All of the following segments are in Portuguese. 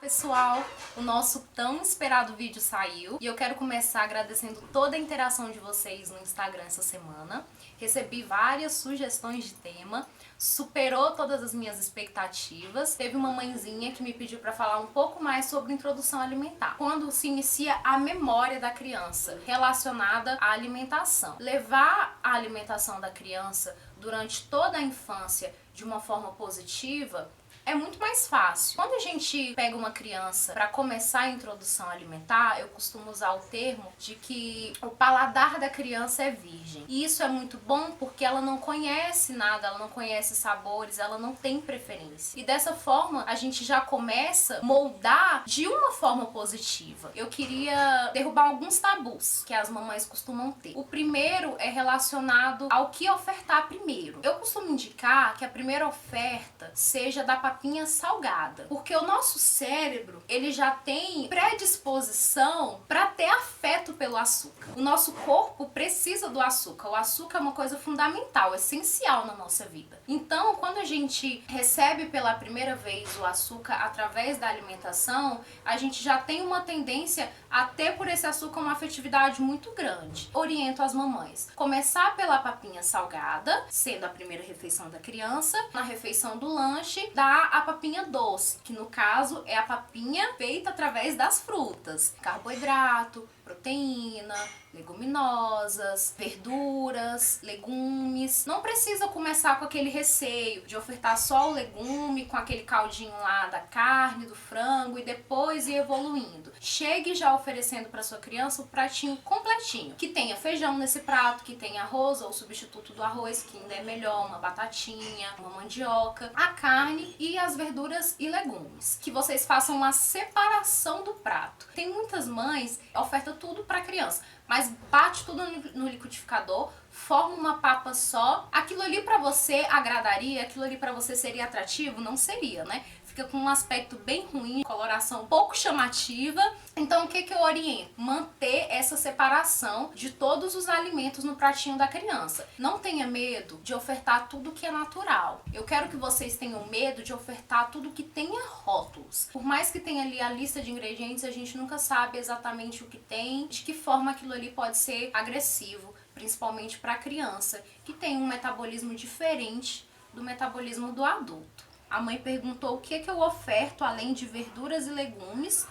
Pessoal, o nosso tão esperado vídeo saiu e eu quero começar agradecendo toda a interação de vocês no Instagram essa semana. Recebi várias sugestões de tema, superou todas as minhas expectativas. Teve uma mãezinha que me pediu para falar um pouco mais sobre introdução alimentar. Quando se inicia a memória da criança relacionada à alimentação. Levar a alimentação da criança durante toda a infância de uma forma positiva é muito mais fácil. Quando a gente pega uma criança para começar a introdução alimentar, eu costumo usar o termo de que o paladar da criança é virgem. E isso é muito bom porque ela não conhece nada, ela não conhece sabores, ela não tem preferência. E dessa forma, a gente já começa a moldar de uma forma positiva. Eu queria derrubar alguns tabus que as mamães costumam ter. O primeiro é relacionado ao que ofertar primeiro. Eu costumo indicar que a primeira oferta seja da papinha salgada, porque o nosso cérebro, ele já tem predisposição para ter afeto pelo açúcar. O nosso corpo precisa do açúcar. O açúcar é uma coisa fundamental, essencial na nossa vida. Então, quando a gente recebe pela primeira vez o açúcar através da alimentação, a gente já tem uma tendência a ter por esse açúcar uma afetividade muito grande. Oriento as mamães. Começar pela papinha salgada, sendo a primeira refeição da criança. Na refeição do lanche, dar a papinha doce, que no caso é a papinha feita através das frutas. Carboidrato, proteína, leguminosas, verduras, legumes. Não precisa começar com aquele receio de ofertar só o legume com aquele caldinho lá da carne, do frango e depois ir evoluindo. Chegue já oferecendo para sua criança o pratinho completinho, que tenha feijão nesse prato, que tenha arroz ou substituto do arroz, que ainda é melhor, uma batatinha, uma mandioca, a carne e as verduras e legumes. Que vocês façam uma separação do prato. Tem muitas mães que ofertam tudo para a criança, mas bate tudo no liquidificador, forma uma papa só. Aquilo ali para você agradaria? Aquilo ali para você seria atrativo? Não seria, né? Fica com um aspecto bem ruim, coloração pouco chamativa. Então o que eu oriento? Manter essa separação de todos os alimentos no pratinho da criança. Não tenha medo de ofertar tudo que é natural. Eu quero que vocês tenham medo de ofertar tudo que tenha rótulos. Por mais que tenha ali a lista de ingredientes, a gente nunca sabe exatamente o que tem, de que forma aquilo ali pode ser agressivo, principalmente para a criança, que tem um metabolismo diferente do metabolismo do adulto. A mãe perguntou o que eu oferto além de verduras e legumes,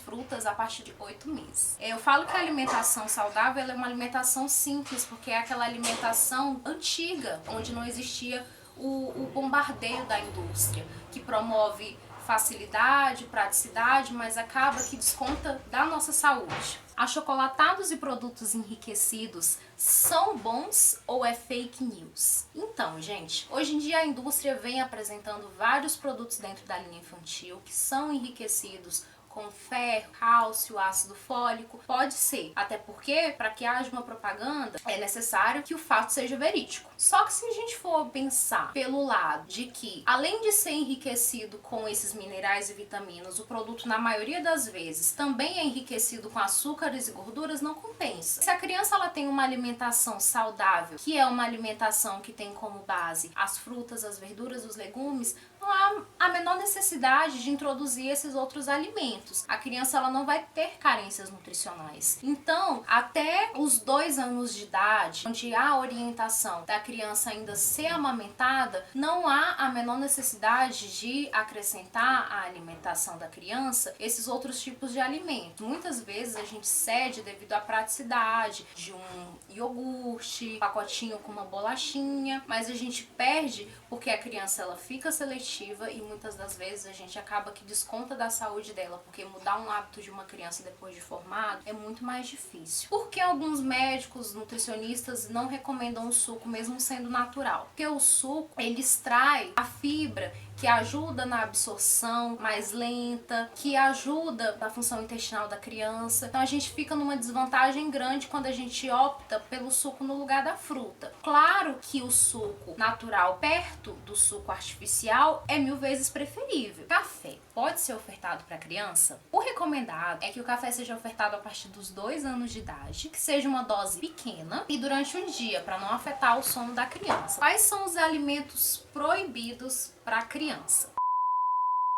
frutas a partir de 8 meses. Eu falo que a alimentação saudável ela é uma alimentação simples, porque é aquela alimentação antiga, onde não existia o bombardeio da indústria, que promove facilidade, praticidade, mas acaba que desconta da nossa saúde. Achocolatados e produtos enriquecidos são bons ou é fake news? Então, gente, hoje em dia a indústria vem apresentando vários produtos dentro da linha infantil que são enriquecidos com ferro, cálcio, ácido fólico. Pode ser, até porque para que haja uma propaganda é necessário que o fato seja verídico. Só que se a gente for pensar pelo lado de que, além de ser enriquecido com esses minerais e vitaminas, o produto na maioria das vezes também é enriquecido com açúcares e gorduras, não compensa. Se a criança ela tem uma alimentação saudável, que é uma alimentação que tem como base as frutas, as verduras, os legumes, não há a menor necessidade de introduzir esses outros alimentos. A criança ela não vai ter carências nutricionais. Então, até os 2 anos de idade, onde há a orientação da criança ainda ser amamentada, não há a menor necessidade de acrescentar à alimentação da criança esses outros tipos de alimentos. Muitas vezes a gente cede devido à praticidade de um iogurte, pacotinho com uma bolachinha, mas a gente perde porque a criança ela fica seletiva e muitas das vezes a gente acaba que desconta da saúde dela, porque mudar um hábito de uma criança depois de formado é muito mais difícil. Por que alguns médicos, nutricionistas não recomendam o suco mesmo sendo natural? Porque o suco, ele extrai a fibra que ajuda na absorção mais lenta, que ajuda na função intestinal da criança. Então a gente fica numa desvantagem grande quando a gente opta pelo suco no lugar da fruta. Claro que o suco natural perto do suco artificial é 1000 vezes preferível. Café pode ser ofertado para criança? O recomendado é que o café seja ofertado a partir dos 2 anos de idade, que seja uma dose pequena e durante um dia, para não afetar o sono da criança. Quais são os alimentos proibidos para a criança?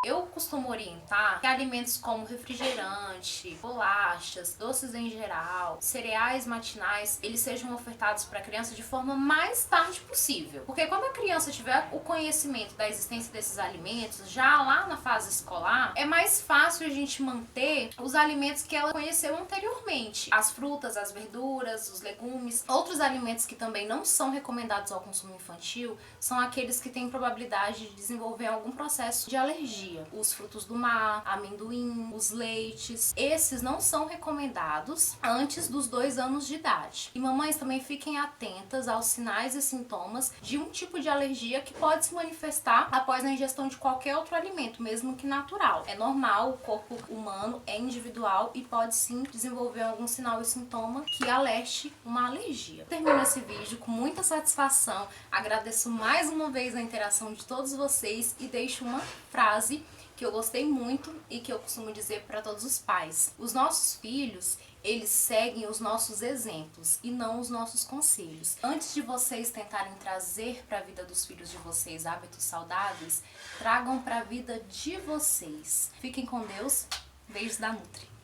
Eu costumo orientar que alimentos como refrigerante, bolachas, doces em geral, cereais matinais, eles sejam ofertados para a criança de forma mais tarde possível. Porque quando a criança tiver o conhecimento da existência desses alimentos, já lá na fase escolar, é mais fácil a gente manter os alimentos que ela conheceu anteriormente. As frutas, as verduras, os legumes. Outros alimentos que também não são recomendados ao consumo infantil são aqueles que têm probabilidade de desenvolver algum processo de alergia. Os frutos do mar, amendoim, os leites, esses não são recomendados antes dos 2 anos de idade. E mamães também fiquem atentas aos sinais e sintomas de um tipo de alergia que pode se manifestar após a ingestão de qualquer outro alimento, mesmo que natural. É normal, o corpo humano é individual e pode sim desenvolver algum sinal e sintoma que alerte uma alergia. Termino esse vídeo com muita satisfação, agradeço mais uma vez a interação de todos vocês e deixo uma frase que eu gostei muito e que eu costumo dizer para todos os pais. Os nossos filhos, eles seguem os nossos exemplos e não os nossos conselhos. Antes de vocês tentarem trazer para a vida dos filhos de vocês hábitos saudáveis, tragam para a vida de vocês. Fiquem com Deus. Beijos da Nutri.